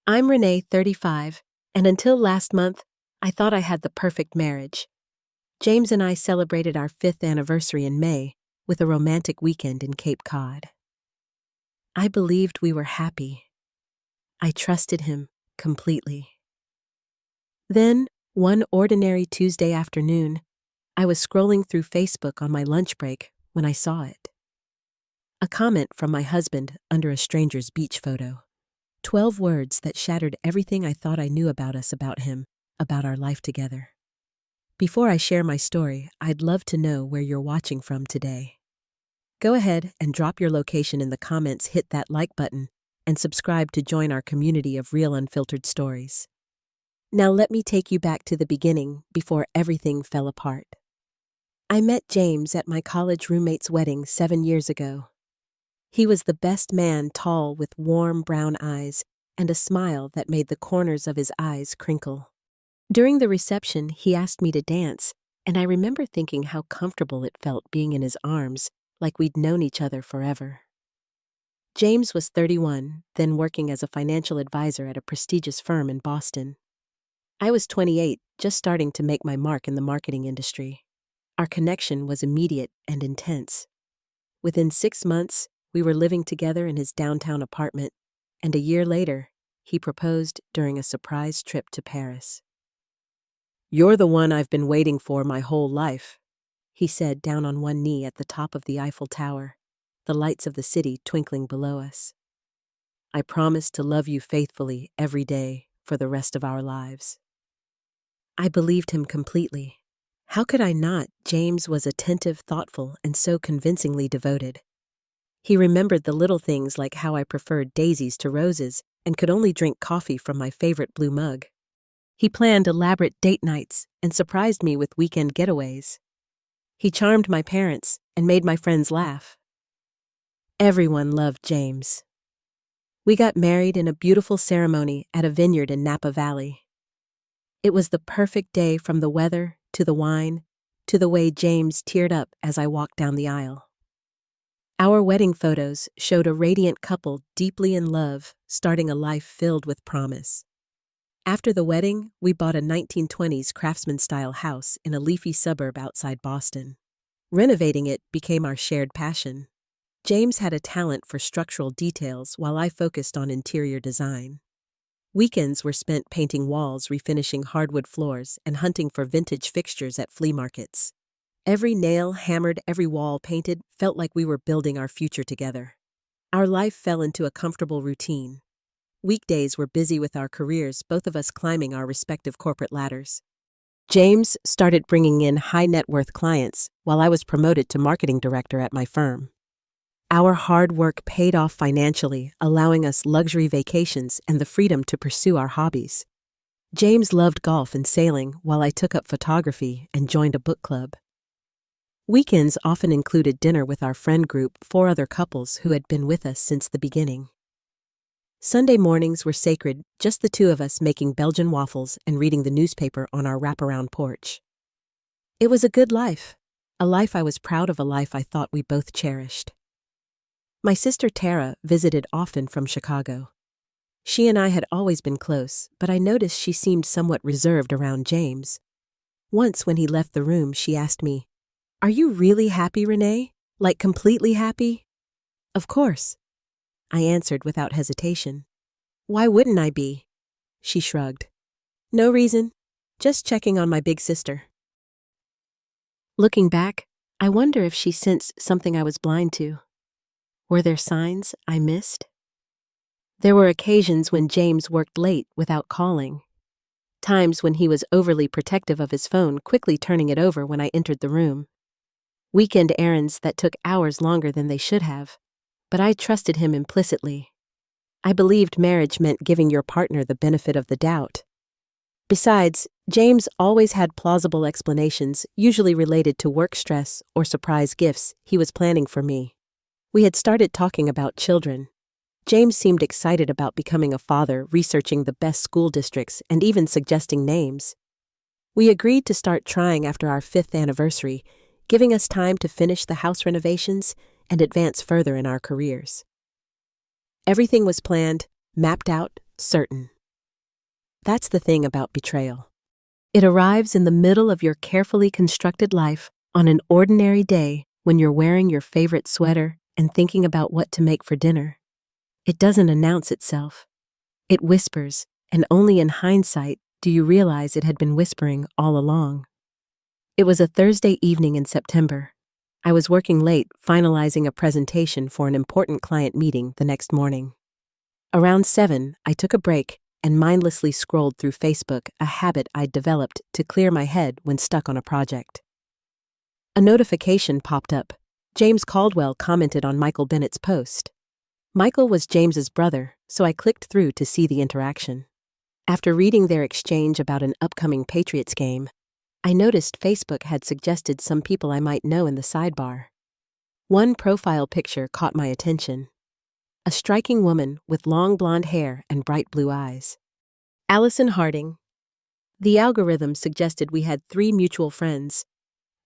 I'm Renee, 35, and until last month, I thought I had the perfect marriage. James and I celebrated our 5th anniversary in May with a romantic weekend in Cape Cod. I believed we were happy. I trusted him completely. Then, one ordinary Tuesday afternoon, I was scrolling through Facebook on my lunch break when I saw it. A comment from my husband under a stranger's beach photo. 12 words that shattered everything I thought I knew about us, about him, about our life together. Before I share my story, I'd love to know where you're watching from today. Go ahead and drop your location in the comments, hit that like button, and subscribe to join our community of real unfiltered stories. Now let me take you back to the beginning, before everything fell apart. I met James at my college roommate's wedding 7 years ago. He was the best man, tall with warm brown eyes and a smile that made the corners of his eyes crinkle. During the reception, he asked me to dance, and I remember thinking how comfortable it felt being in his arms, like we'd known each other forever. James was 31, then working as a financial advisor at a prestigious firm in Boston. I was 28, just starting to make my mark in the marketing industry. Our connection was immediate and intense. Within 6 months, we were living together in his downtown apartment, and a year later, he proposed during a surprise trip to Paris. "You're the one I've been waiting for my whole life," he said down on one knee at the top of the Eiffel Tower, the lights of the city twinkling below us. "I promise to love you faithfully every day for the rest of our lives." I believed him completely. How could I not? James was attentive, thoughtful, and so convincingly devoted. He remembered the little things like how I preferred daisies to roses and could only drink coffee from my favorite blue mug. He planned elaborate date nights and surprised me with weekend getaways. He charmed my parents and made my friends laugh. Everyone loved James. We got married in a beautiful ceremony at a vineyard in Napa Valley. It was the perfect day, from the weather to the wine to the way James teared up as I walked down the aisle. Our wedding photos showed a radiant couple deeply in love, starting a life filled with promise. After the wedding, we bought a 1920s craftsman-style house in a leafy suburb outside Boston. Renovating it became our shared passion. James had a talent for structural details while I focused on interior design. Weekends were spent painting walls, refinishing hardwood floors, and hunting for vintage fixtures at flea markets. Every nail hammered, every wall painted, felt like we were building our future together. Our life fell into a comfortable routine. Weekdays were busy with our careers, both of us climbing our respective corporate ladders. James started bringing in high-net-worth clients, while I was promoted to marketing director at my firm. Our hard work paid off financially, allowing us luxury vacations and the freedom to pursue our hobbies. James loved golf and sailing, while I took up photography and joined a book club. Weekends often included dinner with our friend group, 4 other couples who had been with us since the beginning. Sunday mornings were sacred, just the 2 of us making Belgian waffles and reading the newspaper on our wraparound porch. It was a good life, a life I was proud of, a life I thought we both cherished. My sister Tara visited often from Chicago. She and I had always been close, but I noticed she seemed somewhat reserved around James. Once when he left the room, she asked me, "Are you really happy, Renee? Like completely happy?" "Of course," I answered without hesitation. "Why wouldn't I be?" She shrugged. "No reason. Just checking on my big sister." Looking back, I wonder if she sensed something I was blind to. Were there signs I missed? There were occasions when James worked late without calling. Times when he was overly protective of his phone, quickly turning it over when I entered the room. Weekend errands that took hours longer than they should have, but I trusted him implicitly. I believed marriage meant giving your partner the benefit of the doubt. Besides, James always had plausible explanations, usually related to work stress or surprise gifts he was planning for me. We had started talking about children. James seemed excited about becoming a father, researching the best school districts, and even suggesting names. We agreed to start trying after our 5th anniversary, giving us time to finish the house renovations and advance further in our careers. Everything was planned, mapped out, certain. That's the thing about betrayal. It arrives in the middle of your carefully constructed life on an ordinary day when you're wearing your favorite sweater and thinking about what to make for dinner. It doesn't announce itself. It whispers, and only in hindsight do you realize it had been whispering all along. It was a Thursday evening in September. I was working late, finalizing a presentation for an important client meeting the next morning. Around 7, I took a break and mindlessly scrolled through Facebook, a habit I'd developed to clear my head when stuck on a project. A notification popped up. James Caldwell commented on Michael Bennett's post. Michael was James's brother, so I clicked through to see the interaction. After reading their exchange about an upcoming Patriots game, I noticed Facebook had suggested some people I might know in the sidebar. One profile picture caught my attention. A striking woman with long blonde hair and bright blue eyes. Allison Harding. The algorithm suggested we had 3 mutual friends.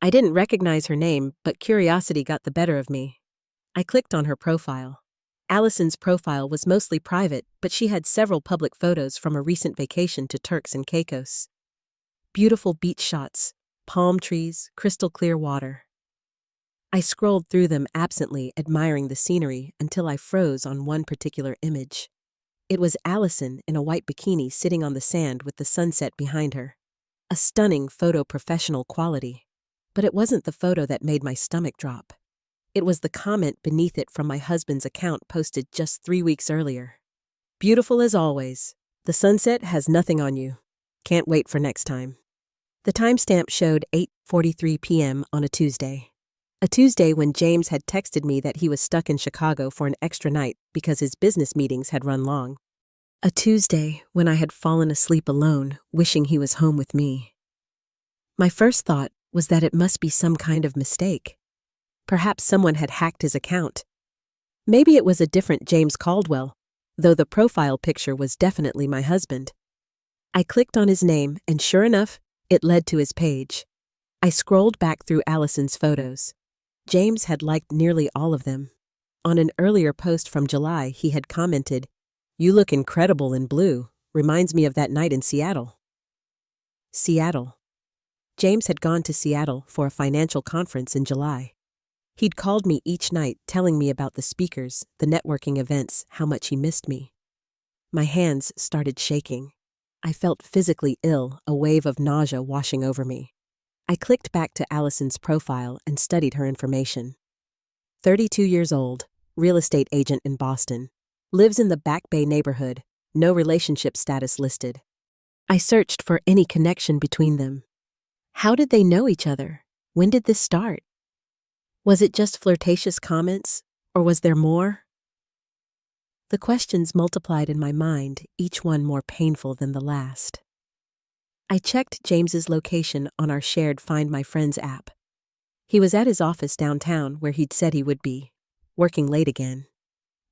I didn't recognize her name, but curiosity got the better of me. I clicked on her profile. Allison's profile was mostly private, but she had several public photos from a recent vacation to Turks and Caicos. Beautiful beach shots, palm trees, crystal clear water. I scrolled through them absently, admiring the scenery until I froze on one particular image. It was Allison in a white bikini sitting on the sand with the sunset behind her. A stunning photo, professional quality. But it wasn't the photo that made my stomach drop. It was the comment beneath it from my husband's account posted just 3 weeks earlier. Beautiful as always. The sunset has nothing on you. Can't wait for next time. The timestamp showed 8:43 p.m. on a Tuesday. A Tuesday when James had texted me that he was stuck in Chicago for an extra night because his business meetings had run long. A Tuesday when I had fallen asleep alone, wishing he was home with me. My first thought was that it must be some kind of mistake. Perhaps someone had hacked his account. Maybe it was a different James Caldwell, though the profile picture was definitely my husband. I clicked on his name, and sure enough, it led to his page. I scrolled back through Allison's photos. James had liked nearly all of them. On an earlier post from July, he had commented, "You look incredible in blue. Reminds me of that night in Seattle." Seattle. James had gone to Seattle for a financial conference in July. He'd called me each night, telling me about the speakers, the networking events, how much he missed me. My hands started shaking. I felt physically ill, a wave of nausea washing over me. I clicked back to Allison's profile and studied her information. 32 years old, real estate agent in Boston. Lives in the Back Bay neighborhood, no relationship status listed. I searched for any connection between them. How did they know each other? When did this start? Was it just flirtatious comments, or was there more? The questions multiplied in my mind, each one more painful than the last. I checked James's location on our shared Find My Friends app. He was at his office downtown where he'd said he would be, working late again.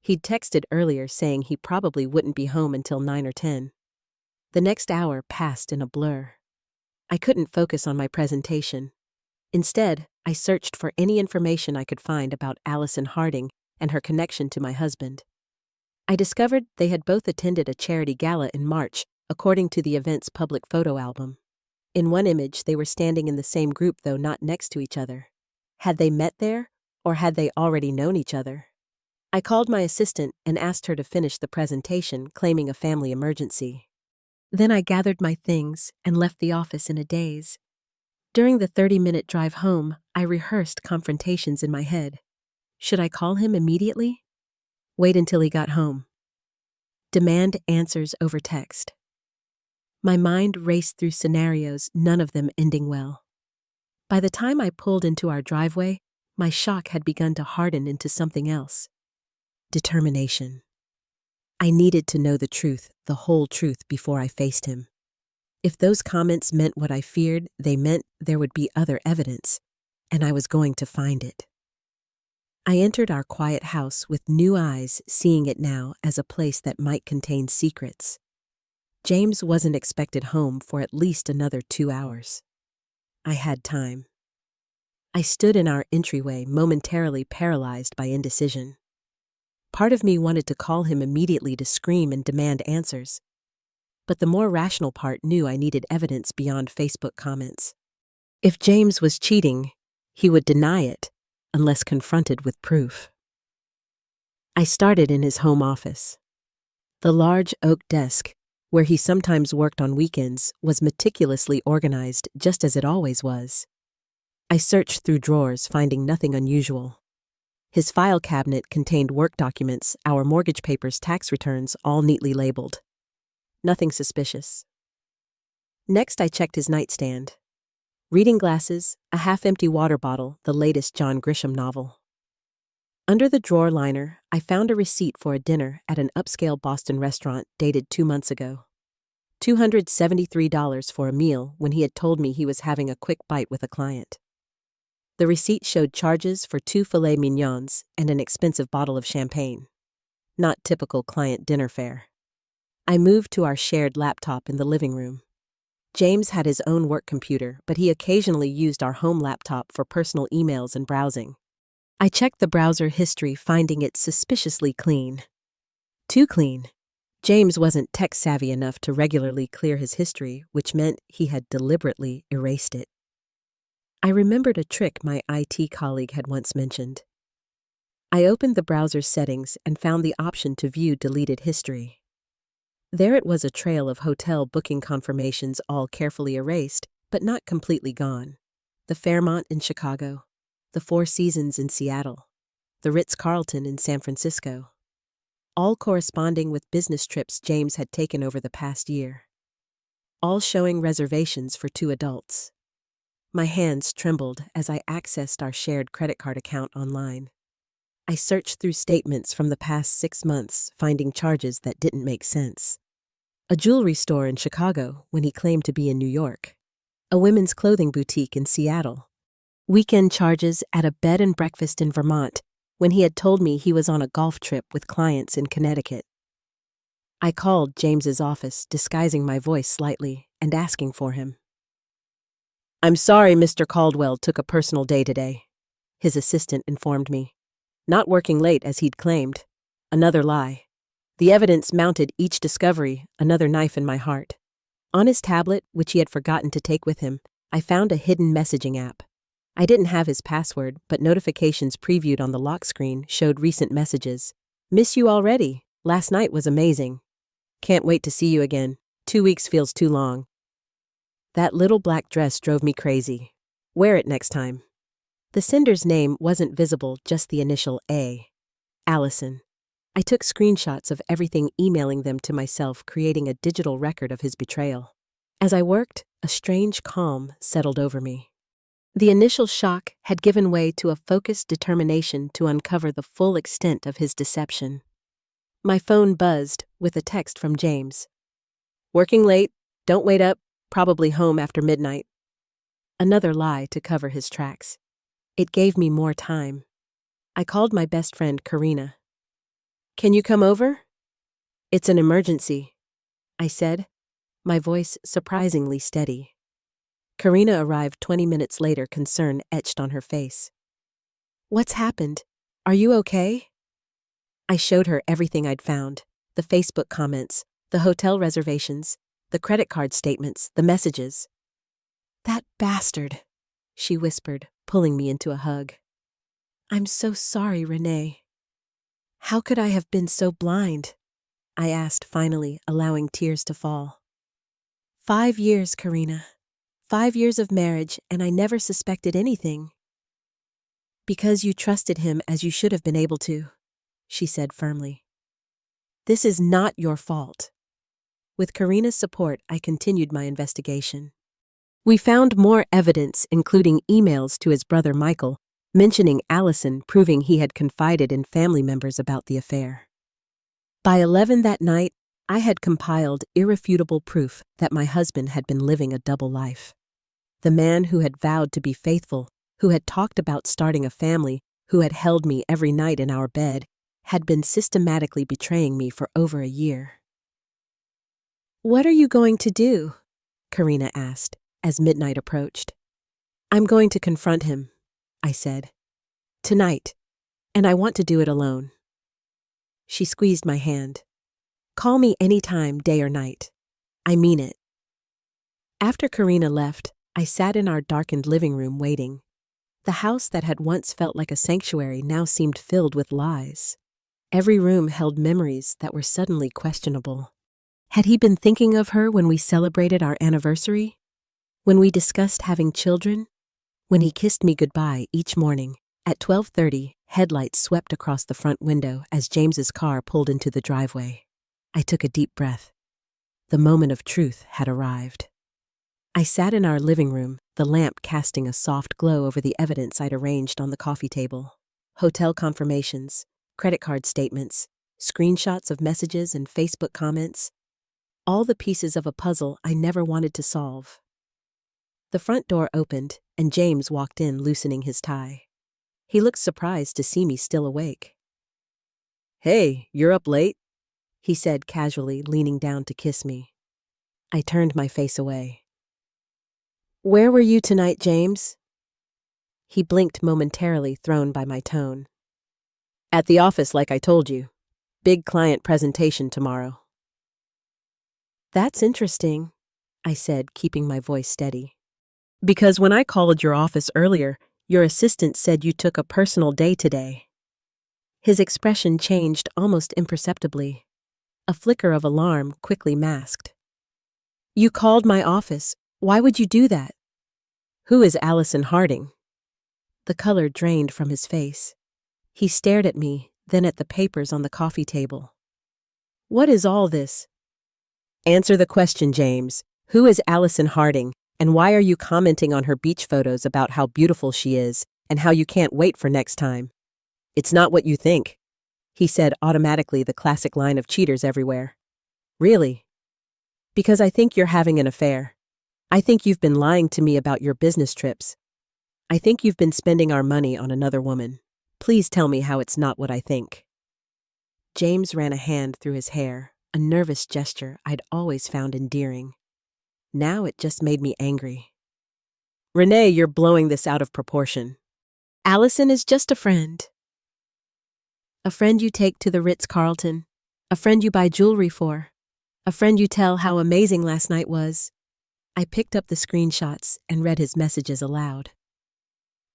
He'd texted earlier saying he probably wouldn't be home until 9 or 10. The next hour passed in a blur. I couldn't focus on my presentation. Instead, I searched for any information I could find about Allison Harding and her connection to my husband. I discovered they had both attended a charity gala in March, according to the event's public photo album. In one image, they were standing in the same group, though not next to each other. Had they met there, or had they already known each other? I called my assistant and asked her to finish the presentation, claiming a family emergency. Then I gathered my things and left the office in a daze. During the 30-minute drive home, I rehearsed confrontations in my head. Should I call him immediately? Wait until he got home. Demand answers over text. My mind raced through scenarios, none of them ending well. By the time I pulled into our driveway, my shock had begun to harden into something else. Determination. I needed to know the truth, the whole truth, before I faced him. If those comments meant what I feared, they meant there would be other evidence, and I was going to find it. I entered our quiet house with new eyes, seeing it now as a place that might contain secrets. James wasn't expected home for at least another 2 hours. I had time. I stood in our entryway, momentarily paralyzed by indecision. Part of me wanted to call him immediately to scream and demand answers. but the more rational part knew I needed evidence beyond Facebook comments. If James was cheating, he would deny it, unless confronted with proof. I started in his home office. The large oak desk, where he sometimes worked on weekends, was meticulously organized just as it always was. I searched through drawers, finding nothing unusual. His file cabinet contained work documents, our mortgage papers, tax returns, all neatly labeled. Nothing suspicious. Next, I checked his nightstand. Reading glasses, a half-empty water bottle, the latest John Grisham novel. Under the drawer liner, I found a receipt for a dinner at an upscale Boston restaurant dated 2 months ago. $273 for a meal when he had told me he was having a quick bite with a client. The receipt showed charges for 2 filet mignons and an expensive bottle of champagne. Not typical client dinner fare. I moved to our shared laptop in the living room. James had his own work computer, but he occasionally used our home laptop for personal emails and browsing. I checked the browser history, finding it suspiciously clean. Too clean. James wasn't tech-savvy enough to regularly clear his history, which meant he had deliberately erased it. I remembered a trick my IT colleague had once mentioned. I opened the browser's settings and found the option to view deleted history. There it was, a trail of hotel booking confirmations, all carefully erased, but not completely gone. The Fairmont in Chicago, the Four Seasons in Seattle, the Ritz-Carlton in San Francisco, all corresponding with business trips James had taken over the past year. All showing reservations for 2 adults. My hands trembled as I accessed our shared credit card account online. I searched through statements from the past 6 months, finding charges that didn't make sense. A jewelry store in Chicago when he claimed to be in New York. A women's clothing boutique in Seattle. Weekend charges at a bed and breakfast in Vermont when he had told me he was on a golf trip with clients in Connecticut. I called James's office, disguising my voice slightly and asking for him. "I'm sorry Mr. Caldwell took a personal day today," his assistant informed me. Not working late as he'd claimed. Another lie. The evidence mounted each discovery, another knife in my heart. On his tablet, which he had forgotten to take with him, I found a hidden messaging app. I didn't have his password, but notifications previewed on the lock screen showed recent messages. "Miss you already. Last night was amazing. Can't wait to see you again. 2 weeks feels too long. That little black dress drove me crazy. Wear it next time." The sender's name wasn't visible, just the initial A. Allison. I took screenshots of everything, emailing them to myself, creating a digital record of his betrayal. As I worked, a strange calm settled over me. The initial shock had given way to a focused determination to uncover the full extent of his deception. My phone buzzed with a text from James. "Working late, don't wait up, probably home after midnight." Another lie to cover his tracks. It gave me more time. I called my best friend, Karina. "Can you come over?" "It's an emergency," I said, my voice surprisingly steady. Karina arrived 20 minutes later, concern etched on her face. "What's happened? Are you okay?" I showed her everything I'd found, the Facebook comments, the hotel reservations, the credit card statements, the messages. "That bastard," she whispered, pulling me into a hug. "I'm so sorry, Renee. How could I have been so blind?" I asked, finally, allowing tears to fall. 5 years, Karina. 5 years of marriage, and I never suspected anything. "Because you trusted him as you should have been able to," she said firmly. "This is not your fault." With Karina's support, I continued my investigation. We found more evidence, including emails to his brother Michael, mentioning Allison, proving he had confided in family members about the affair. By 11 that night, I had compiled irrefutable proof that my husband had been living a double life. The man who had vowed to be faithful, who had talked about starting a family, who had held me every night in our bed, had been systematically betraying me for over a year. "What are you going to do?" Karina asked as midnight approached. "I'm going to confront him," I said. "Tonight, and I want to do it alone." She squeezed my hand. "Call me any time, day or night. I mean it. After Karina left, I sat in our darkened living room waiting. The house that had once felt like a sanctuary now seemed filled with lies. Every room held memories that were suddenly questionable. Had he been thinking of her when we celebrated our anniversary? When we discussed having children? When he kissed me goodbye each morning? At 12:30, headlights swept across the front window as James's car pulled into the driveway. I took a deep breath. The moment of truth had arrived. I sat in our living room, the lamp casting a soft glow over the evidence I'd arranged on the coffee table. Hotel confirmations, credit card statements, screenshots of messages and Facebook comments. All the pieces of a puzzle I never wanted to solve. The front door opened, and James walked in, loosening his tie. He looked surprised to see me still awake. "Hey, you're up late?" he said casually, leaning down to kiss me. I turned my face away. "Where were you tonight, James?" He blinked momentarily, thrown by my tone. "At the office, like I told you. Big client presentation tomorrow." "That's interesting," I said, keeping my voice steady. "Because when I called your office earlier, your assistant said you took a personal day today." His expression changed almost imperceptibly. A flicker of alarm quickly masked. "You called my office. Why would you do that?" "Who is Allison Harding?" The color drained from his face. He stared at me, then at the papers on the coffee table. "What is all this?" "Answer the question, James. Who is Allison Harding, and why are you commenting on her beach photos about how beautiful she is and how you can't wait for next time?" "It's not what you think," he said automatically, the classic line of cheaters everywhere. "Really?" "Because I think you're having an affair. I think you've been lying to me about your business trips. I think you've been spending our money on another woman. Please tell me how it's not what I think." James ran a hand through his hair, a nervous gesture I'd always found endearing. Now it just made me angry. "Renee, you're blowing this out of proportion. Allison is just a friend. A friend you take to the Ritz-Carlton. A friend you buy jewelry for. A friend you tell how amazing last night was." I picked up the screenshots and read his messages aloud.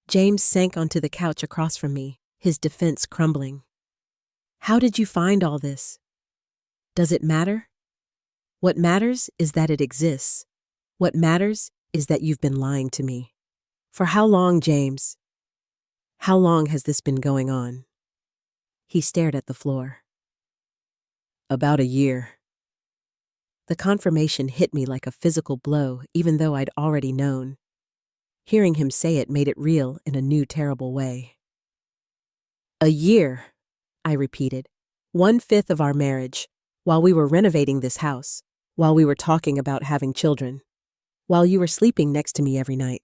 James sank onto the couch across from me, his defense crumbling. "How did you find all this? Does it matter? What matters is that it exists. What matters is that you've been lying to me. For how long, James? How long has this been going on?" He stared at the floor. "About a year." The confirmation hit me like a physical blow, even though I'd already known. Hearing him say it made it real in a new, terrible way. "A year," I repeated. 1/5 of our marriage, while we were renovating this house, while we were talking about having children, while you were sleeping next to me every night.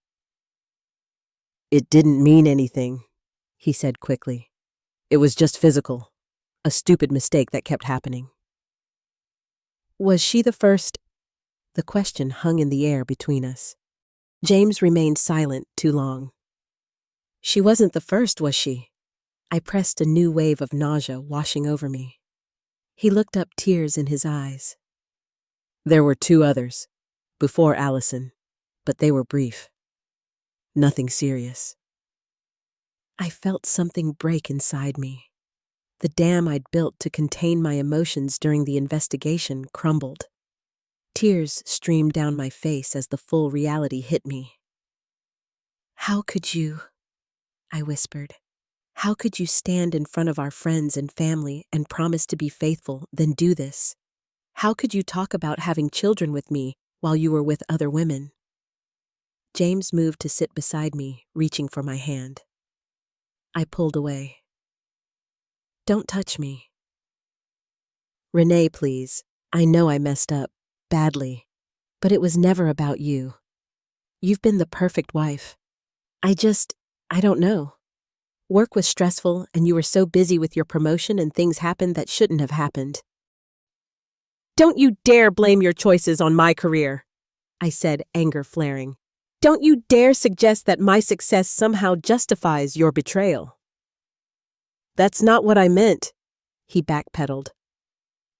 "It didn't mean anything," he said quickly. "It was just physical. A stupid mistake that kept happening." "Was she the first?" The question hung in the air between us. James remained silent too long. "She wasn't the first, was she?" I pressed, a new wave of nausea washing over me. He looked up, tears in his eyes. "There were 2 others, before Allison, but they were brief. Nothing serious." I felt something break inside me. The dam I'd built to contain my emotions during the investigation crumbled. Tears streamed down my face as the full reality hit me. "How could you?" I whispered. "How could you stand in front of our friends and family and promise to be faithful, then do this? How could you talk about having children with me while you were with other women?" James moved to sit beside me, reaching for my hand. I pulled away. "Don't touch me." "Renee, please. I know I messed up, badly, but it was never about you. You've been the perfect wife. I don't know. Work was stressful, and you were so busy with your promotion, and things happened that shouldn't have happened." "Don't you dare blame your choices on my career," I said, anger flaring. "Don't you dare suggest that my success somehow justifies your betrayal." "That's not what I meant," he backpedaled.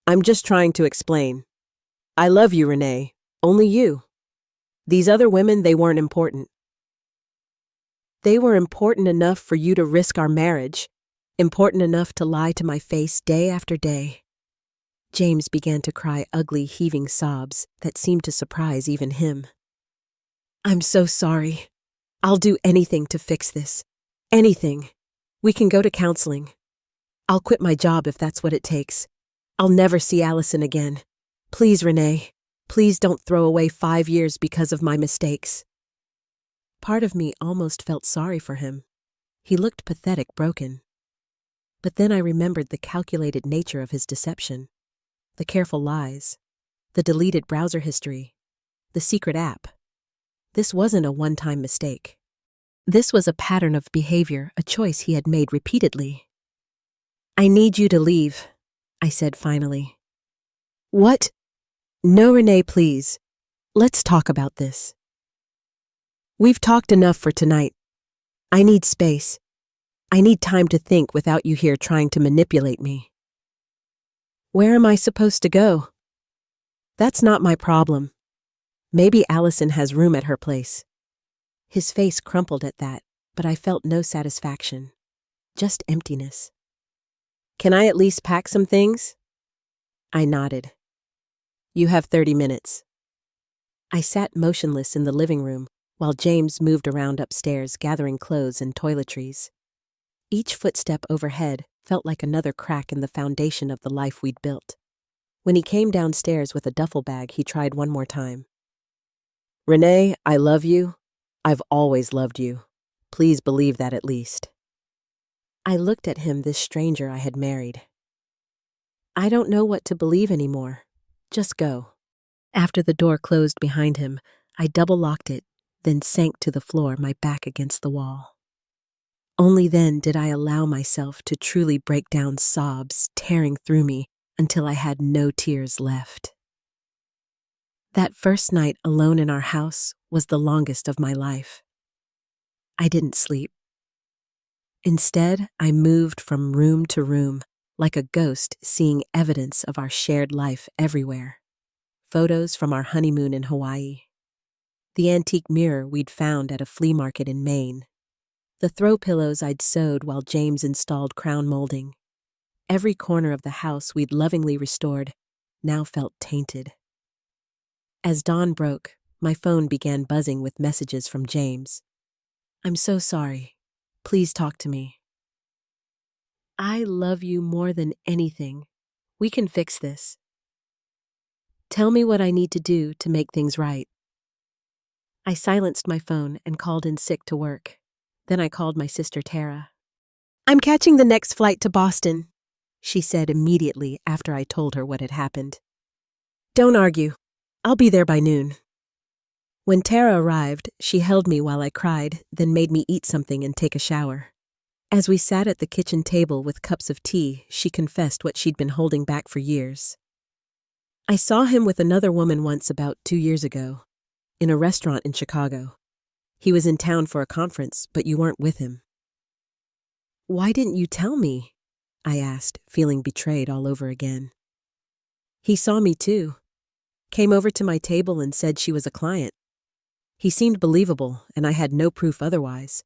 "I'm just trying to explain. I love you, Renee. Only you. These other women, they weren't important. They were important enough for you to risk our marriage, important enough to lie to my face day after day. James began to cry ugly, heaving sobs that seemed to surprise even him. I'm so sorry. I'll do anything to fix this. Anything. We can go to counseling. I'll quit my job if that's what it takes. I'll never see Allison again. Please, Renee. Please don't throw away 5 years because of my mistakes. Part of me almost felt sorry for him. He looked pathetic, broken. But then I remembered the calculated nature of his deception, the careful lies, the deleted browser history, the secret app. This wasn't a one-time mistake. This was a pattern of behavior, a choice he had made repeatedly. I need you to leave, I said finally. What? No, Renee, please. Let's talk about this. We've talked enough for tonight. I need space. I need time to think without you here trying to manipulate me. Where am I supposed to go? That's not my problem. Maybe Allison has room at her place. His face crumpled at that, but I felt no satisfaction, just emptiness. Can I at least pack some things? I nodded. You have 30 minutes. I sat motionless in the living room while James moved around upstairs gathering clothes and toiletries. Each footstep overhead felt like another crack in the foundation of the life we'd built. When he came downstairs with a duffel bag, he tried one more time. Renee, I love you. I've always loved you. Please believe that at least. I looked at him, this stranger I had married. I don't know what to believe anymore. Just go. After the door closed behind him, I double-locked it, then sank to the floor, my back against the wall. Only then did I allow myself to truly break down, sobs tearing through me until I had no tears left. That first night alone in our house was the longest of my life. I didn't sleep. Instead, I moved from room to room, like a ghost seeing evidence of our shared life everywhere. Photos from our honeymoon in Hawaii. The antique mirror we'd found at a flea market in Maine. The throw pillows I'd sewed while James installed crown molding. Every corner of the house we'd lovingly restored now felt tainted. As dawn broke, my phone began buzzing with messages from James. I'm so sorry. Please talk to me. I love you more than anything. We can fix this. Tell me what I need to do to make things right. I silenced my phone and called in sick to work. Then I called my sister Tara. I'm catching the next flight to Boston, she said immediately after I told her what had happened. Don't argue. I'll be there by noon. When Tara arrived, she held me while I cried, then made me eat something and take a shower. As we sat at the kitchen table with cups of tea, she confessed what she'd been holding back for years. I saw him with another woman once about 2 years ago, in a restaurant in Chicago. He was in town for a conference, but you weren't with him. Why didn't you tell me? I asked, feeling betrayed all over again. He saw me too. Came over to my table and said she was a client. He seemed believable, and I had no proof otherwise.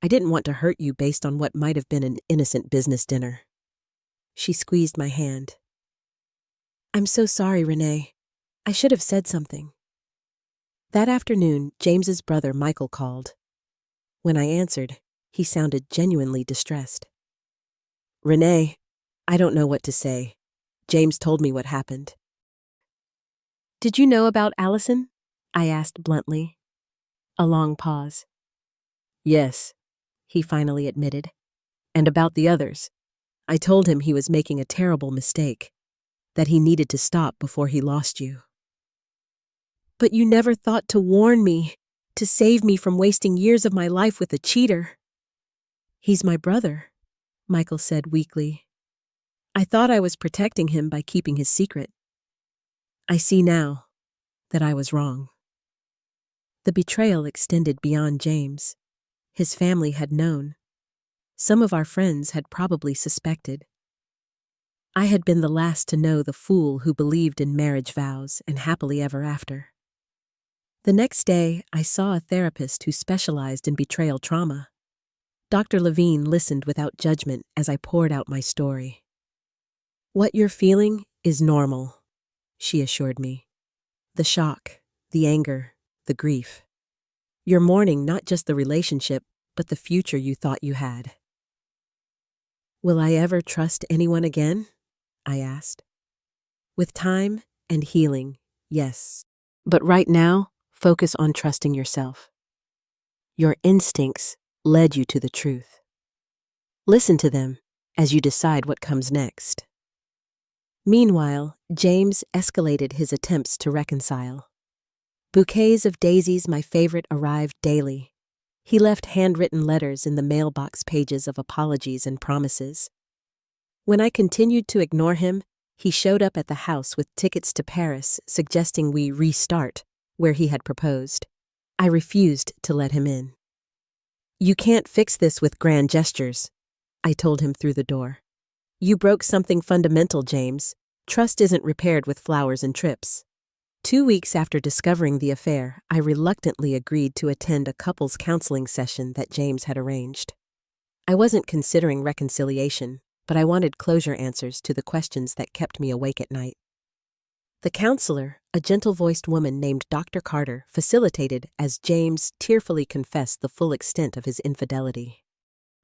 I didn't want to hurt you based on what might have been an innocent business dinner. She squeezed my hand. I'm so sorry, Renee. I should have said something. That afternoon, James's brother Michael called. When I answered, he sounded genuinely distressed. Renee, I don't know what to say. James told me what happened. Did you know about Allison? I asked bluntly. A long pause. Yes, he finally admitted. And about the others. I told him he was making a terrible mistake, that he needed to stop before he lost you. But you never thought to warn me, to save me from wasting years of my life with a cheater. He's my brother, Michael said weakly. I thought I was protecting him by keeping his secret. I see now that I was wrong. The betrayal extended beyond James. His family had known. Some of our friends had probably suspected. I had been the last to know the fool who believed in marriage vows and happily ever after. The next day, I saw a therapist who specialized in betrayal trauma. Dr. Levine listened without judgment as I poured out my story. "What you're feeling is normal," she assured me. "The shock, the anger, the grief. You're mourning not just the relationship, but the future you thought you had." "Will I ever trust anyone again?" I asked. "With time and healing, yes. But right now, focus on trusting yourself. Your instincts led you to the truth. Listen to them as you decide what comes next." Meanwhile, James escalated his attempts to reconcile. Bouquets of daisies, my favorite, arrived daily. He left handwritten letters in the mailbox pages of apologies and promises. When I continued to ignore him, he showed up at the house with tickets to Paris, suggesting we restart where he had proposed. I refused to let him in. "You can't fix this with grand gestures," I told him through the door. "You broke something fundamental, James. Trust isn't repaired with flowers and trips." 2 weeks after discovering the affair, I reluctantly agreed to attend a couples counseling session that James had arranged. I wasn't considering reconciliation, but I wanted closure answers to the questions that kept me awake at night. The counselor, a gentle-voiced woman named Dr. Carter, facilitated as James tearfully confessed the full extent of his infidelity.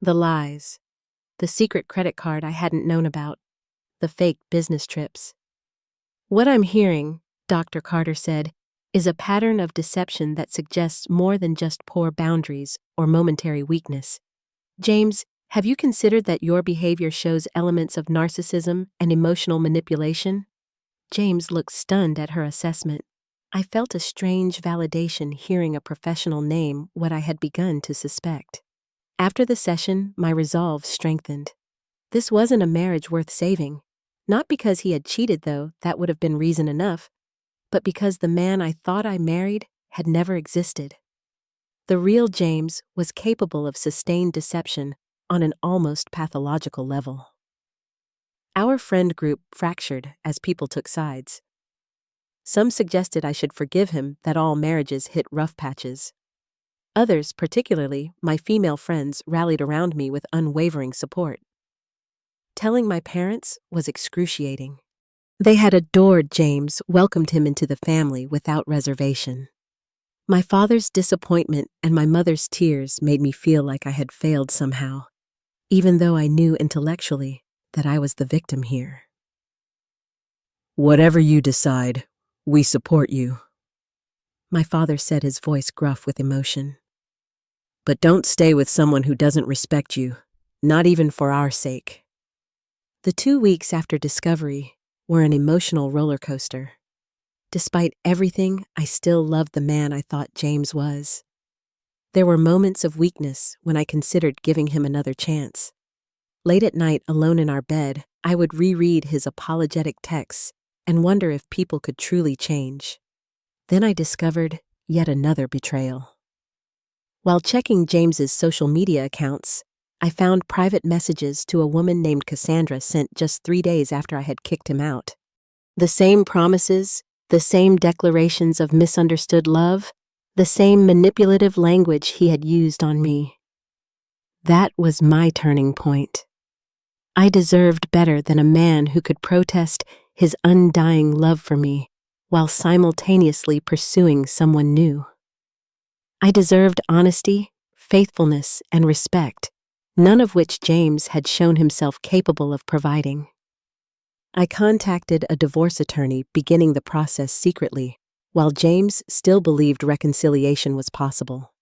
The lies, the secret credit card I hadn't known about, the fake business trips. "What I'm hearing," Dr. Carter said, "is a pattern of deception that suggests more than just poor boundaries or momentary weakness. James, have you considered that your behavior shows elements of narcissism and emotional manipulation?" James looked stunned at her assessment. I felt a strange validation hearing a professional name what I had begun to suspect. After the session, my resolve strengthened. This wasn't a marriage worth saving. Not because he had cheated, though, that would have been reason enough, but because the man I thought I married had never existed. The real James was capable of sustained deception on an almost pathological level. Our friend group fractured as people took sides. Some suggested I should forgive him, that all marriages hit rough patches. Others, particularly my female friends, rallied around me with unwavering support. Telling my parents was excruciating. They had adored James, welcomed him into the family without reservation. My father's disappointment and my mother's tears made me feel like I had failed somehow, even though I knew intellectually that I was the victim here. "Whatever you decide, we support you," my father said, his voice gruff with emotion. "But don't stay with someone who doesn't respect you, not even for our sake." The 2 weeks after discovery were an emotional roller coaster. Despite everything, I still loved the man I thought James was. There were moments of weakness when I considered giving him another chance. Late at night, alone in our bed, I would reread his apologetic texts and wonder if people could truly change. Then I discovered yet another betrayal. While checking James's social media accounts, I found private messages to a woman named Cassandra sent just 3 days after I had kicked him out. The same promises, the same declarations of misunderstood love, the same manipulative language he had used on me. That was my turning point. I deserved better than a man who could protest his undying love for me while simultaneously pursuing someone new. I deserved honesty, faithfulness, and respect, none of which James had shown himself capable of providing. I contacted a divorce attorney, beginning the process secretly, while James still believed reconciliation was possible.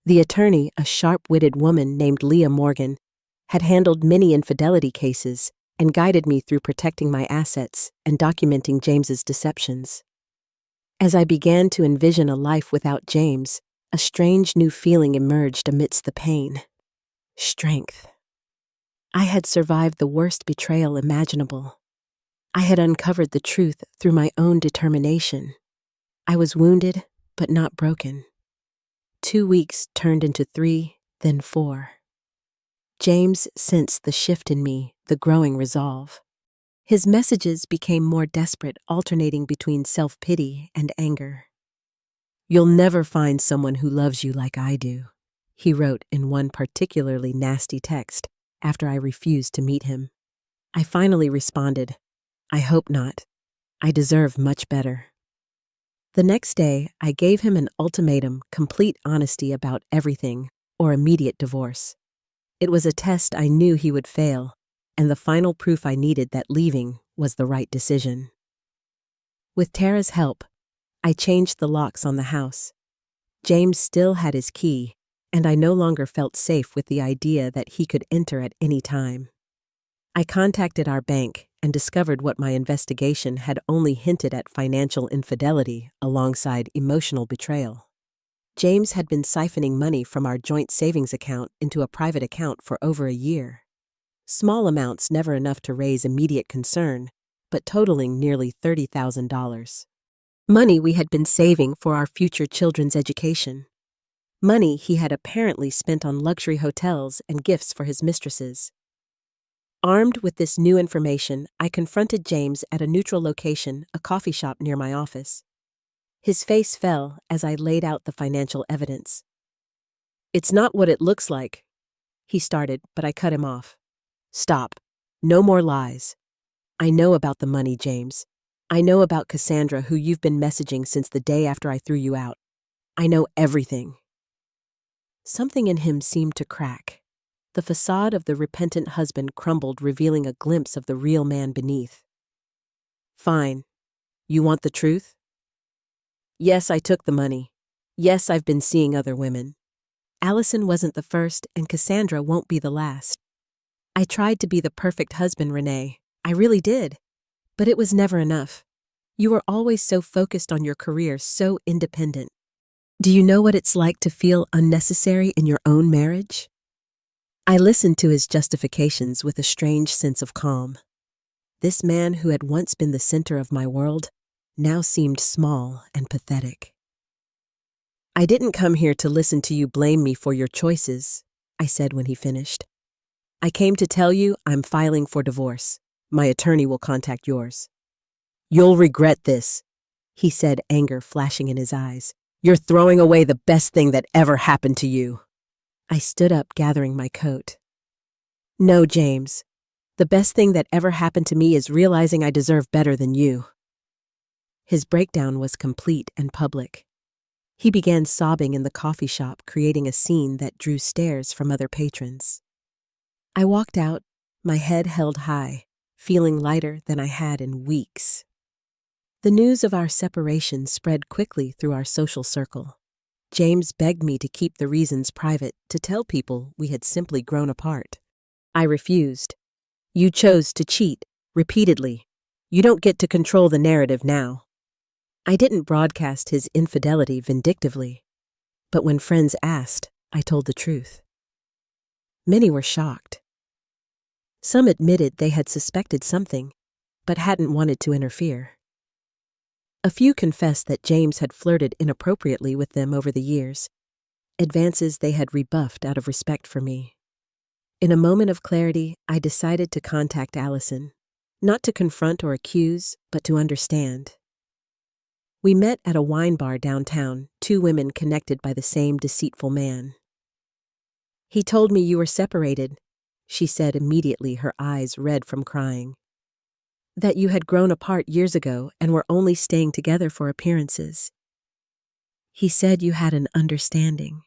The attorney, a sharp-witted woman named Leah Morgan, had handled many infidelity cases and guided me through protecting my assets and documenting James's deceptions. As I began to envision a life without James, a strange new feeling emerged amidst the pain. Strength. I had survived the worst betrayal imaginable. I had uncovered the truth through my own determination. I was wounded, but not broken. 2 weeks turned into 3, then 4. James sensed the shift in me, the growing resolve. His messages became more desperate, alternating between self-pity and anger. "You'll never find someone who loves you like I do," he wrote in one particularly nasty text after I refused to meet him. I finally responded, "I hope not. I deserve much better." The next day, I gave him an ultimatum, complete honesty about everything, or immediate divorce. It was a test I knew he would fail, and the final proof I needed that leaving was the right decision. With Tara's help, I changed the locks on the house. James still had his key, and I no longer felt safe with the idea that he could enter at any time. I contacted our bank and discovered what my investigation had only hinted at: financial infidelity alongside emotional betrayal. James had been siphoning money from our joint savings account into a private account for over a year. Small amounts, never enough to raise immediate concern, but totaling nearly $30,000. Money we had been saving for our future children's education. Money he had apparently spent on luxury hotels and gifts for his mistresses. Armed with this new information, I confronted James at a neutral location, a coffee shop near my office. His face fell as I laid out the financial evidence. "It's not what it looks like," he started, but I cut him off. "Stop. No more lies. I know about the money, James. I know about Cassandra, who you've been messaging since the day after I threw you out. I know everything." Something in him seemed to crack. The facade of the repentant husband crumbled, revealing a glimpse of the real man beneath. "Fine. You want the truth? Yes, I took the money. Yes, I've been seeing other women. Allison wasn't the first, and Cassandra won't be the last. I tried to be the perfect husband, Renee. I really did. But it was never enough. You were always so focused on your career, so independent. Do you know what it's like to feel unnecessary in your own marriage?" I listened to his justifications with a strange sense of calm. This man who had once been the center of my world now seemed small and pathetic. "I didn't come here to listen to you blame me for your choices," I said when he finished. "I came to tell you I'm filing for divorce. My attorney will contact yours." "You'll regret this," he said, anger flashing in his eyes. "You're throwing away the best thing that ever happened to you." I stood up, gathering my coat. "No, James. The best thing that ever happened to me is realizing I deserve better than you." His breakdown was complete and public. He began sobbing in the coffee shop, creating a scene that drew stares from other patrons. I walked out, my head held high, feeling lighter than I had in weeks. The news of our separation spread quickly through our social circle. James begged me to keep the reasons private, to tell people we had simply grown apart. I refused. "You chose to cheat, repeatedly. You don't get to control the narrative now." I didn't broadcast his infidelity vindictively, but when friends asked, I told the truth. Many were shocked. Some admitted they had suspected something, but hadn't wanted to interfere. A few confessed that James had flirted inappropriately with them over the years, advances they had rebuffed out of respect for me. In a moment of clarity, I decided to contact Allison, not to confront or accuse, but to understand. We met at a wine bar downtown, two women connected by the same deceitful man. "He told me you were separated," she said immediately, her eyes red from crying. "That you had grown apart years ago and were only staying together for appearances. He said you had an understanding."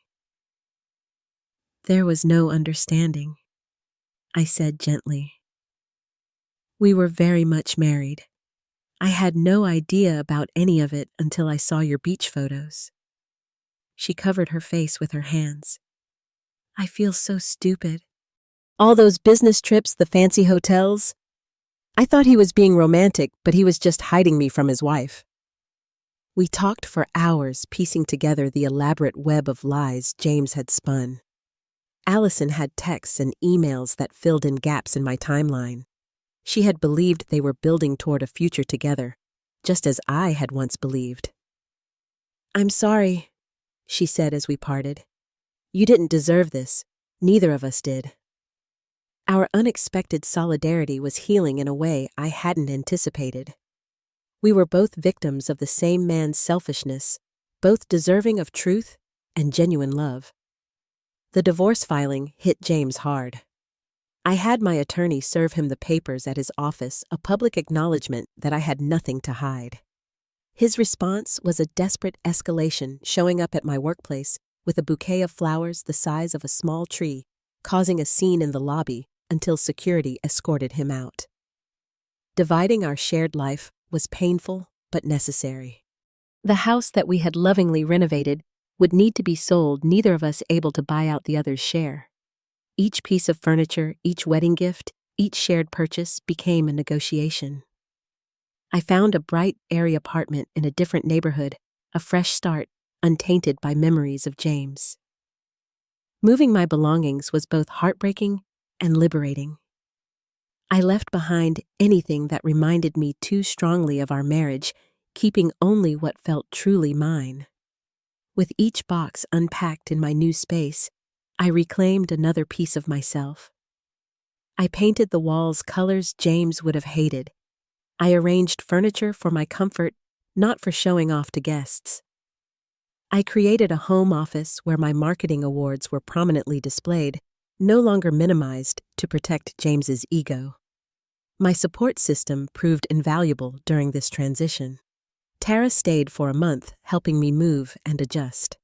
"There was no understanding," I said gently. "We were very much married. I had no idea about any of it until I saw your beach photos." She covered her face with her hands. "I feel so stupid. All those business trips, the fancy hotels. I thought he was being romantic, but he was just hiding me from his wife." We talked for hours, piecing together the elaborate web of lies James had spun. Allison had texts and emails that filled in gaps in my timeline. She had believed they were building toward a future together, just as I had once believed. "I'm sorry," she said as we parted. "You didn't deserve this. Neither of us did." Our unexpected solidarity was healing in a way I hadn't anticipated. We were both victims of the same man's selfishness, both deserving of truth and genuine love. The divorce filing hit James hard. I had my attorney serve him the papers at his office, a public acknowledgement that I had nothing to hide. His response was a desperate escalation, showing up at my workplace with a bouquet of flowers the size of a small tree, causing a scene in the lobby until security escorted him out. Dividing our shared life was painful but necessary. The house that we had lovingly renovated would need to be sold, neither of us able to buy out the other's share. Each piece of furniture, each wedding gift, each shared purchase became a negotiation. I found a bright, airy apartment in a different neighborhood, a fresh start, untainted by memories of James. Moving my belongings was both heartbreaking and liberating. I left behind anything that reminded me too strongly of our marriage, keeping only what felt truly mine. With each box unpacked in my new space, I reclaimed another piece of myself. I painted the walls colors James would have hated. I arranged furniture for my comfort, not for showing off to guests. I created a home office where my marketing awards were prominently displayed, no longer minimized to protect James's ego. My support system proved invaluable during this transition. Tara stayed for a month, helping me move and adjust.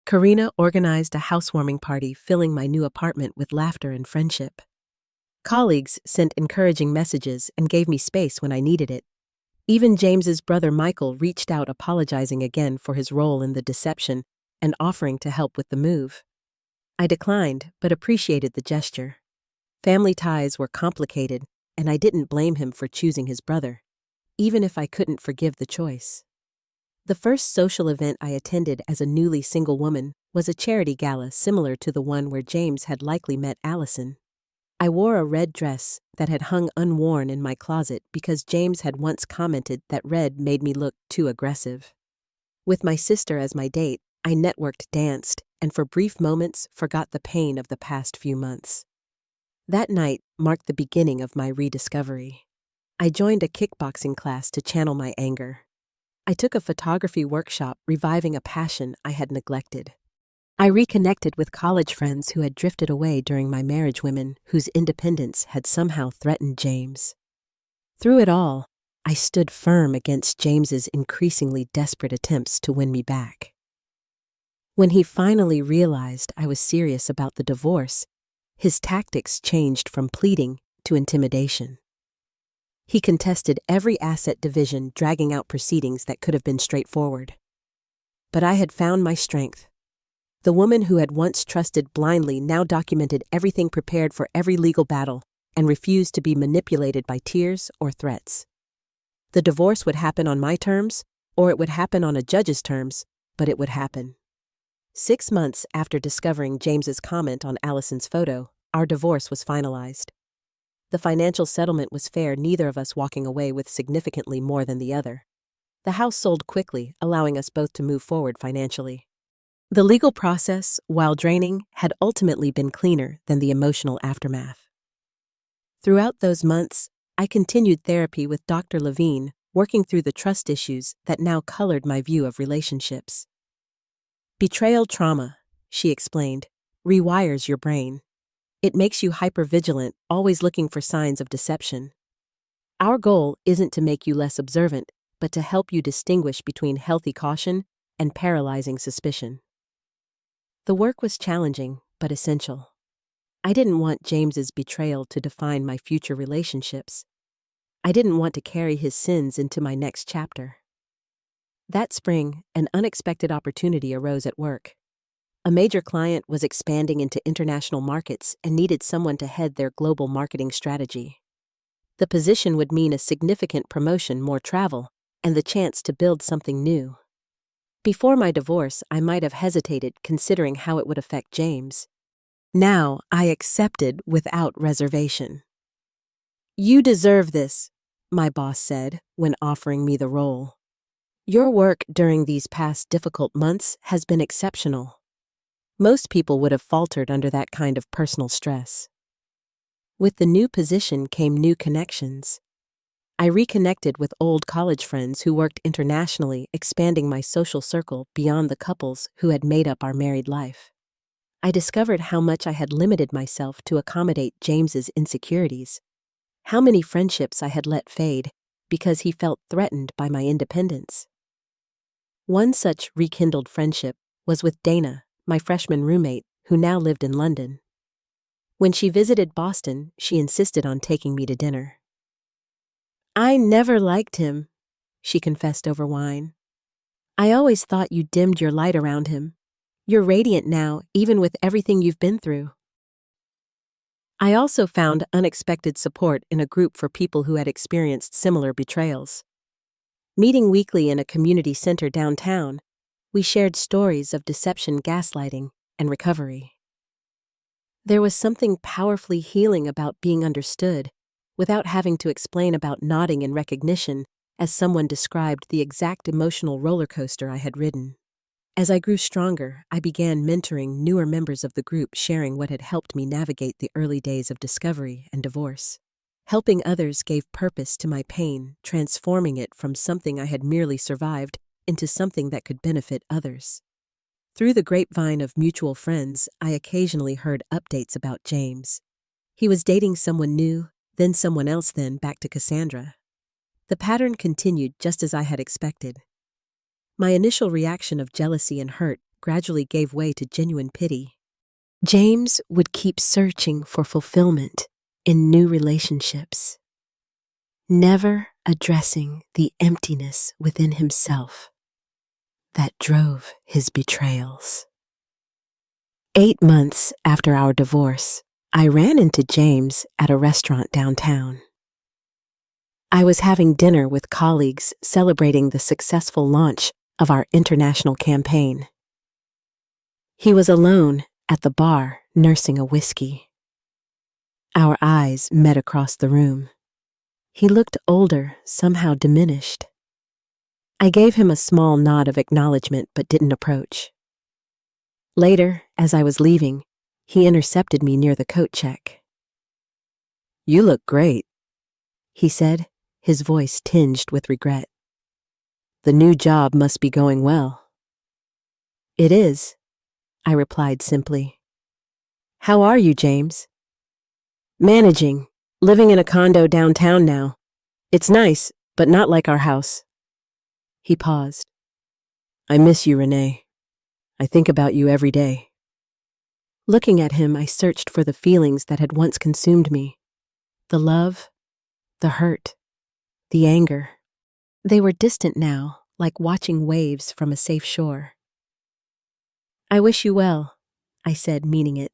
Karina organized a housewarming party, filling my new apartment with laughter and friendship. Colleagues sent encouraging messages and gave me space when I needed it. Even James's brother Michael reached out, apologizing again for his role in the deception and offering to help with the move. I declined, but appreciated the gesture. Family ties were complicated, and I didn't blame him for choosing his brother, even if I couldn't forgive the choice. The first social event I attended as a newly single woman was a charity gala similar to the one where James had likely met Allison. I wore a red dress that had hung unworn in my closet because James had once commented that red made me look too aggressive. With my sister as my date, I networked, danced, and for brief moments forgot the pain of the past few months. That night marked the beginning of my rediscovery. I joined a kickboxing class to channel my anger. I took a photography workshop, reviving a passion I had neglected. I reconnected with college friends who had drifted away during my marriage, women whose independence had somehow threatened James. Through it all, I stood firm against James's increasingly desperate attempts to win me back. When he finally realized I was serious about the divorce, his tactics changed from pleading to intimidation. He contested every asset division, dragging out proceedings that could have been straightforward. But I had found my strength. The woman who had once trusted blindly now documented everything, prepared for every legal battle, and refused to be manipulated by tears or threats. The divorce would happen on my terms, or it would happen on a judge's terms, but it would happen. 6 months after discovering James's comment on Allison's photo, our divorce was finalized. The financial settlement was fair, neither of us walking away with significantly more than the other. The house sold quickly, allowing us both to move forward financially. The legal process, while draining, had ultimately been cleaner than the emotional aftermath. Throughout those months, I continued therapy with Dr. Levine, working through the trust issues that now colored my view of relationships. Betrayal trauma, she explained, rewires your brain. It makes you hypervigilant, always looking for signs of deception. Our goal isn't to make you less observant, but to help you distinguish between healthy caution and paralyzing suspicion. The work was challenging, but essential. I didn't want James's betrayal to define my future relationships. I didn't want to carry his sins into my next chapter. That spring, an unexpected opportunity arose at work. A major client was expanding into international markets and needed someone to head their global marketing strategy. The position would mean a significant promotion, more travel, and the chance to build something new. Before my divorce, I might have hesitated, considering how it would affect James. Now, I accepted without reservation. "You deserve this," my boss said when offering me the role. "Your work during these past difficult months has been exceptional." Most people would have faltered under that kind of personal stress. With the new position came new connections. I reconnected with old college friends who worked internationally, expanding my social circle beyond the couples who had made up our married life. I discovered how much I had limited myself to accommodate James's insecurities, how many friendships I had let fade because he felt threatened by my independence. One such rekindled friendship was with Dana, my freshman roommate, who now lived in London. When she visited Boston, she insisted on taking me to dinner. "I never liked him," she confessed over wine. "I always thought you dimmed your light around him. You're radiant now, even with everything you've been through." I also found unexpected support in a group for people who had experienced similar betrayals. Meeting weekly in a community center downtown, we shared stories of deception, gaslighting, and recovery. There was something powerfully healing about being understood, without having to explain about nodding in recognition as someone described the exact emotional roller coaster I had ridden. As I grew stronger, I began mentoring newer members of the group, sharing what had helped me navigate the early days of discovery and divorce. Helping others gave purpose to my pain, transforming it from something I had merely survived into something that could benefit others. Through the grapevine of mutual friends, I occasionally heard updates about James. He was dating someone new, then someone else, then back to Cassandra. The pattern continued just as I had expected. My initial reaction of jealousy and hurt gradually gave way to genuine pity. James would keep searching for fulfillment in new relationships, never addressing the emptiness within himself that drove his betrayals. 8 months after our divorce, I ran into James at a restaurant downtown. I was having dinner with colleagues celebrating the successful launch of our international campaign. He was alone at the bar, nursing a whiskey. Our eyes met across the room. He looked older, somehow diminished. I gave him a small nod of acknowledgement but didn't approach. Later, as I was leaving, he intercepted me near the coat check. "You look great," he said, his voice tinged with regret. "The new job must be going well." "It is," I replied simply. "How are you, James?" "Managing, living in a condo downtown now. It's nice, but not like our house." He paused. "I miss you, Renee. I think about you every day." Looking at him, I searched for the feelings that had once consumed me. The love, the hurt, the anger. They were distant now, like watching waves from a safe shore. "I wish you well," I said, meaning it.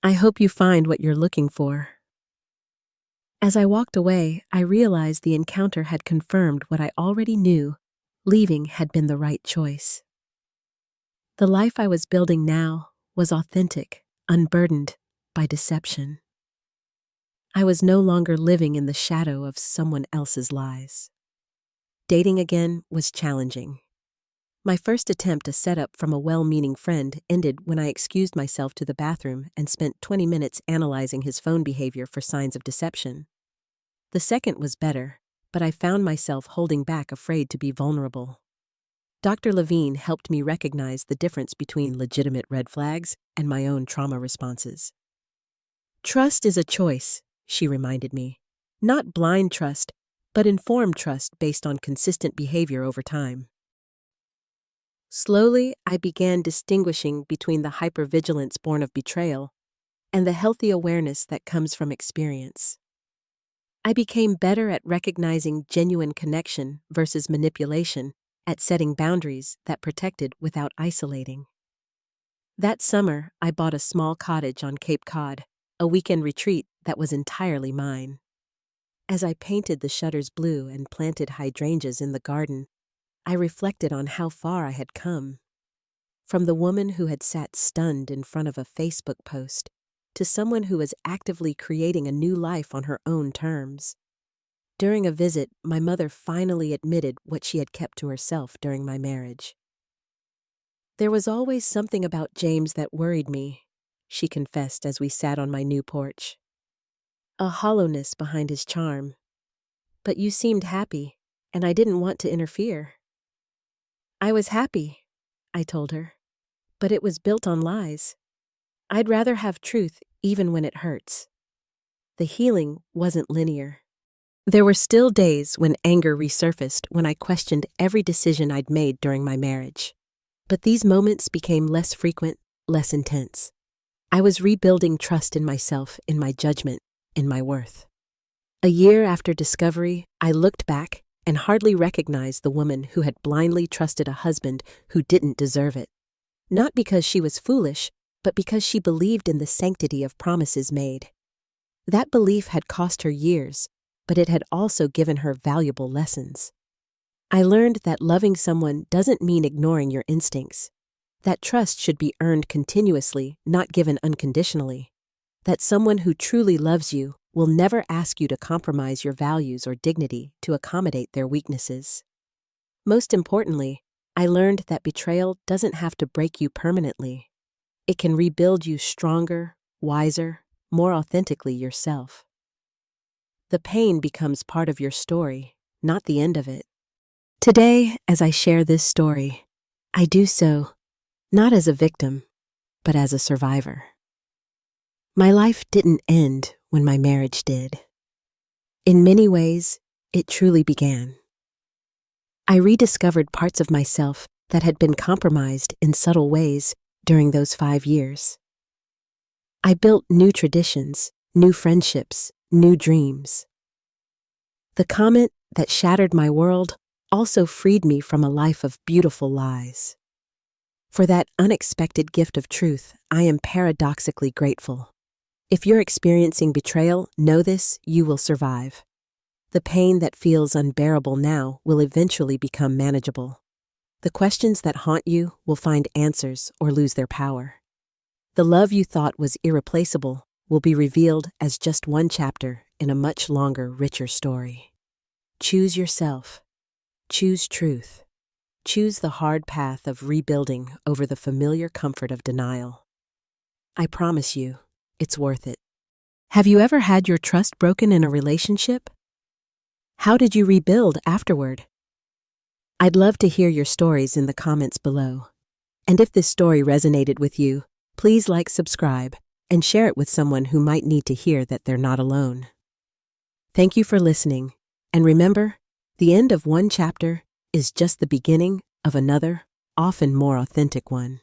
"I hope you find what you're looking for." As I walked away, I realized the encounter had confirmed what I already knew: leaving had been the right choice. The life I was building now was authentic, unburdened by deception. I was no longer living in the shadow of someone else's lies. Dating again was challenging. My first attempt to set up from a well-meaning friend ended when I excused myself to the bathroom and spent 20 minutes analyzing his phone behavior for signs of deception. The second was better, but I found myself holding back, afraid to be vulnerable. Dr. Levine helped me recognize the difference between legitimate red flags and my own trauma responses. "Trust is a choice," she reminded me. "Not blind trust, but informed trust based on consistent behavior over time." Slowly, I began distinguishing between the hypervigilance born of betrayal and the healthy awareness that comes from experience. I became better at recognizing genuine connection versus manipulation, at setting boundaries that protected without isolating. That summer, I bought a small cottage on Cape Cod, a weekend retreat that was entirely mine. As I painted the shutters blue and planted hydrangeas in the garden, I reflected on how far I had come. From the woman who had sat stunned in front of a Facebook post to someone who was actively creating a new life on her own terms. During a visit, my mother finally admitted what she had kept to herself during my marriage. "There was always something about James that worried me," she confessed as we sat on my new porch. a hollowness behind his charm. But you seemed happy, and I didn't want to interfere. I was happy, I told her, but it was built on lies. I'd rather have truth even when it hurts. The healing wasn't linear. There were still days when anger resurfaced when I questioned every decision I'd made during my marriage. But these moments became less frequent, less intense. I was rebuilding trust in myself, in my judgment, in my worth. A year after discovery, I looked back and hardly recognized the woman who had blindly trusted a husband who didn't deserve it. Not because she was foolish, but because she believed in the sanctity of promises made. That belief had cost her years, but it had also given her valuable lessons. I learned that loving someone doesn't mean ignoring your instincts. That trust should be earned continuously, not given unconditionally. That someone who truly loves you will never ask you to compromise your values or dignity to accommodate their weaknesses. Most importantly, I learned that betrayal doesn't have to break you permanently. It can rebuild you stronger, wiser, more authentically yourself. The pain becomes part of your story, not the end of it. Today, as I share this story, I do so not as a victim, but as a survivor. My life didn't end when my marriage did. In many ways, it truly began. I rediscovered parts of myself that had been compromised in subtle ways during those 5 years. I built new traditions, new friendships, new dreams. The comment that shattered my world also freed me from a life of beautiful lies. For that unexpected gift of truth, I am paradoxically grateful. If you're experiencing betrayal, know this: you will survive. The pain that feels unbearable now will eventually become manageable. The questions that haunt you will find answers or lose their power. The love you thought was irreplaceable will be revealed as just one chapter in a much longer, richer story. Choose yourself. Choose truth. Choose the hard path of rebuilding over the familiar comfort of denial. I promise you, it's worth it. Have you ever had your trust broken in a relationship? How did you rebuild afterward? I'd love to hear your stories in the comments below. And if this story resonated with you, please like, subscribe, and share it with someone who might need to hear that they're not alone. Thank you for listening, and remember, the end of one chapter is just the beginning of another, often more authentic one.